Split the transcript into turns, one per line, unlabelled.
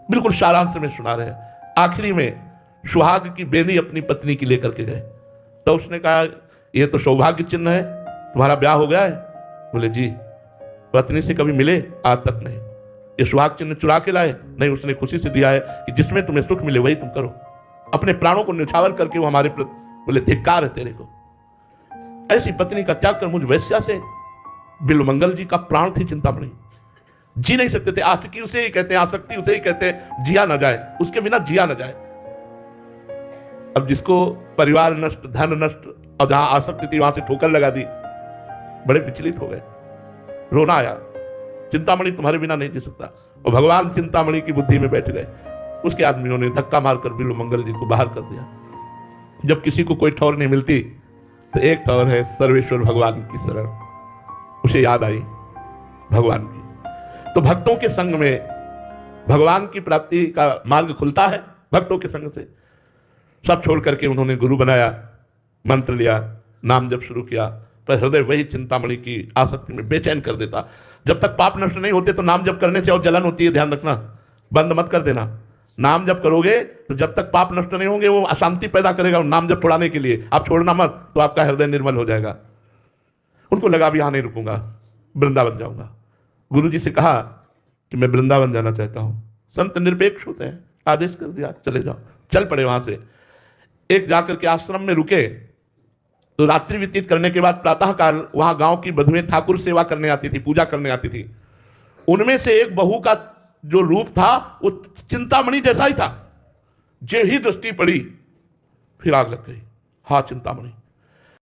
बिल्कुल सारांश में सुना रहे हैं। आखिरी में सुहाग की बेनी अपनी पत्नी की लेकर के गए, तो उसने कहा यह तो सौभाग्य चिन्ह है, तुम्हारा ब्याह हो गया है? बोले जी। पत्नी से कभी मिले? आज तक नहीं। ये सुहाग चिन्ह चुरा के लाए? नहीं, उसने खुशी से दिया है कि जिसमें तुम्हें सुख मिले वही तुम करो। अपने प्राणों को न्यौछावर करके वो हमारे प्रति, बोले धिक्कार है तेरे को। ऐसी पत्नी का त्याग कर मुझ वैश्या से। बिल्वमंगल जी का प्राण थी चिंतामणि, जी नहीं सकते थे। आशिकी उसे ही कहते हैं, आसक्ति उसे ही कहते हैं, जिया न जाए, उसके बिना जिया न जाए। अब जिसको परिवार नष्ट, धन नष्ट, और जहां आसक्ति थी वहां से ठोकर लगा दी, बड़े विचलित हो गए, रोना आया। चिंतामणि तुम्हारे बिना नहीं जी सकता। और भगवान चिंतामणि की बुद्धि में बैठ गए। उसके आदमियों ने धक्का मारकर बिल्वमंगल जी को बाहर कर दिया। जब किसी को कोई ठौर नहीं मिलती तो एक ठौर है सर्वेश्वर भगवान की शरण। उसे याद आई भगवान की, तो भक्तों के संग में भगवान की प्राप्ति का मार्ग खुलता है। भक्तों के संग से सब छोड़ करके उन्होंने गुरु बनाया, मंत्र लिया, नाम जप शुरू किया। पर हृदय वही चिंतामणि की आसक्ति में बेचैन कर देता। जब तक पाप नष्ट नहीं होते तो नाम जप करने से और जलन होती है, ध्यान रखना, बंद मत कर देना। नाम जप करोगे तो जब तक पाप नष्ट नहीं होंगे वो अशांति पैदा करेगा नाम जप छुड़ाने के लिए। आप छोड़ना मत तो आपका हृदय निर्मल हो जाएगा। उनको लगा भी यहां नहीं रुकूंगा, वृंदावन जाऊंगा। गुरु जी से कहा कि मैं वृंदावन जाना चाहता हूं। संत निरपेक्ष होते हैं, आदेश कर दिया चले जाओ। चल पड़े वहां से। एक जाकर के आश्रम में रुके तो रात्रि व्यतीत करने के बाद प्रातःकाल वहां गांव की बधुएं ठाकुर सेवा करने आती थी, पूजा करने आती थी। उनमें से एक बहू का जो रूप था वो चिंतामणि जैसा ही था। जो ही दृष्टि पड़ी फिर आग लग गई। हाँ चिंतामणि।